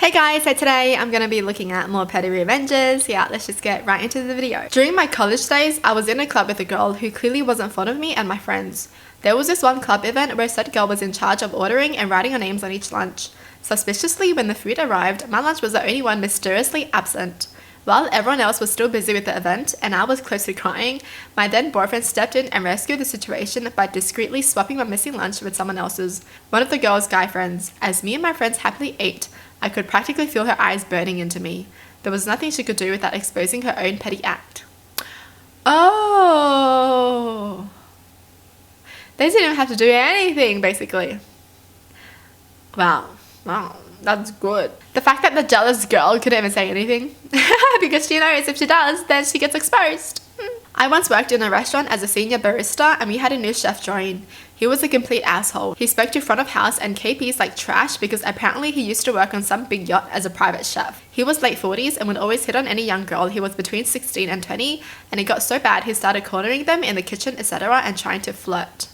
Hey guys, so today I'm going to be looking at more petty revenges. Yeah, let's just get right into the video. During my college days, I was in a club with a girl who clearly wasn't fond of me and my friends. There was this one club event where said girl was in charge of ordering and writing our names on each lunch. Suspiciously, when the food arrived, my lunch was the only one mysteriously absent. While everyone else was still busy with the event and I was close to crying, my then boyfriend stepped in and rescued the situation by discreetly swapping my missing lunch with someone else's, one of the girl's guy friends. As me and my friends happily ate, I could practically feel her eyes burning into me. There was nothing she could do without exposing her own petty act. Oh! They didn't even have to do anything, basically. Wow, that's good. The fact that the jealous girl couldn't even say anything, because she knows if she does, then she gets exposed. I once worked in a restaurant as a senior barista and we had a new chef join. He was a complete asshole. He spoke to front of house and KPs like trash because apparently he used to work on some big yacht as a private chef. He was late 40s and would always hit on any young girl who was between 16 and 20, and it got so bad he started cornering them in the kitchen, etc. and trying to flirt.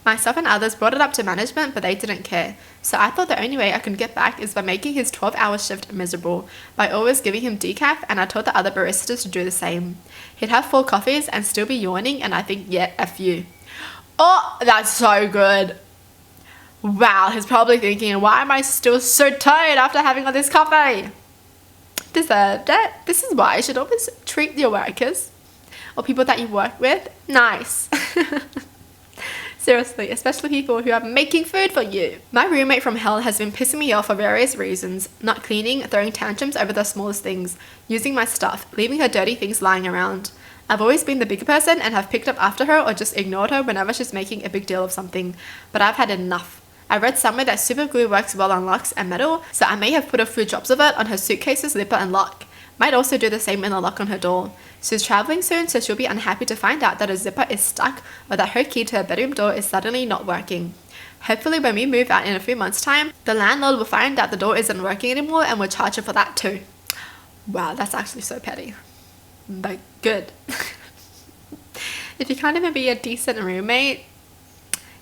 Myself and others brought it up to management, but they didn't care. So I thought the only way I could get back is by making his 12-hour shift miserable, by always giving him decaf, and I told the other baristas to do the same. He'd have 4 coffees and still be yawning, and I think, yeah, F you. Oh, that's so good. Wow, he's probably thinking, why am I still so tired after having all this coffee? Deserved it. This is why you should always treat your workers or people that you work with nice. Seriously, especially people who are making food for you. My roommate from hell has been pissing me off for various reasons. Not cleaning, throwing tantrums over the smallest things, using my stuff, leaving her dirty things lying around. I've always been the bigger person and have picked up after her or just ignored her whenever she's making a big deal of something. But I've had enough. I read somewhere that super glue works well on locks and metal, so I may have put a few drops of it on her suitcase's zipper and lock. Might also do the same in the lock on her door. She's traveling soon, so she'll be unhappy to find out that her zipper is stuck or that her key to her bedroom door is suddenly not working. Hopefully when we move out in a few months' time, the landlord will find out the door isn't working anymore and will charge her for that too. Wow, that's actually so petty. But good. If you can't even be a decent roommate,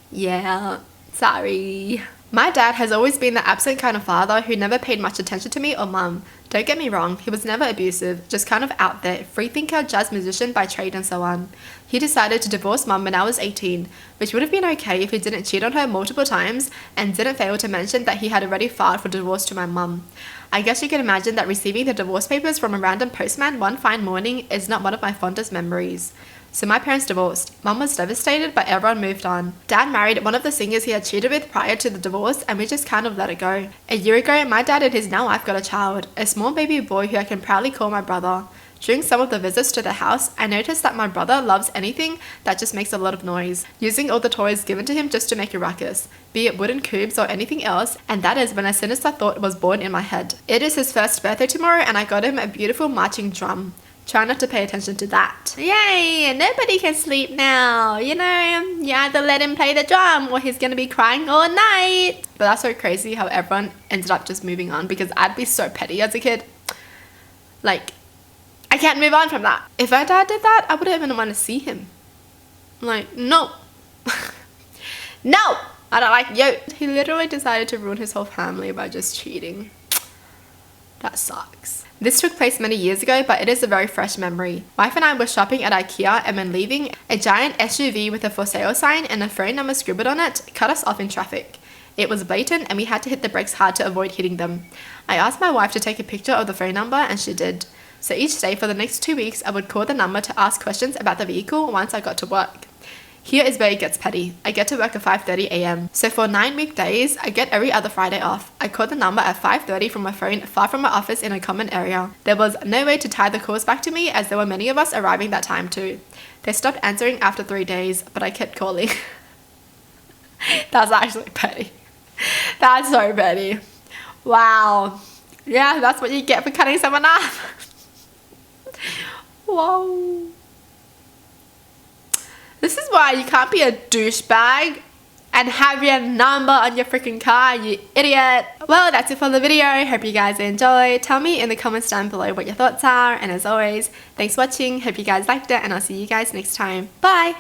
yeah, sorry. My dad has always been the absent kind of father who never paid much attention to me or mum. Don't get me wrong, he was never abusive, just kind of out there, freethinker, jazz musician by trade and so on. He decided to divorce mum when I was 18, which would have been okay if he didn't cheat on her multiple times and didn't fail to mention that he had already filed for divorce to my mum. I guess you can imagine that receiving the divorce papers from a random postman one fine morning is not one of my fondest memories. So my parents divorced. Mum was devastated, but everyone moved on. Dad married one of the singers he had cheated with prior to the divorce, and we just kind of let it go. A year ago, my dad and his now wife got a child, a small baby boy who I can proudly call my brother. During some of the visits to the house, I noticed that my brother loves anything that just makes a lot of noise, using all the toys given to him just to make a ruckus, be it wooden cubes or anything else, and that is when a sinister thought was born in my head. It is his first birthday tomorrow, and I got him a beautiful marching drum. Try not to pay attention to that. Yay! Nobody can sleep now. You know, you either let him play the drum or he's gonna be crying all night. But that's so crazy how everyone ended up just moving on, because I'd be so petty as a kid. Like, I can't move on from that. If my dad did that, I wouldn't even want to see him. Like, no. No! I don't like you. He literally decided to ruin his whole family by just cheating. That sucks. This took place many years ago, but it is a very fresh memory. Wife and I were shopping at IKEA, and when leaving, a giant SUV with a for sale sign and a phone number scribbled on it cut us off in traffic. It was blatant and we had to hit the brakes hard to avoid hitting them. I asked my wife to take a picture of the phone number and she did. So each day for the next 2 weeks, I would call the number to ask questions about the vehicle once I got to work. Here is where it gets petty. I get to work at 5:30 a.m. So for 9 weekdays, I get every other Friday off. I call the number at 5:30 from my phone far from my office in a common area. There was no way to tie the calls back to me as there were many of us arriving that time too. They stopped answering after 3 days, but I kept calling. That's actually petty. That's so petty. Wow. Yeah, that's what you get for cutting someone off. Whoa. This is why you can't be a douchebag and have your number on your freaking car, you idiot. Well, that's it for the video. Hope you guys enjoyed. Tell me in the comments down below what your thoughts are. And as always, thanks for watching. Hope you guys liked it and I'll see you guys next time. Bye.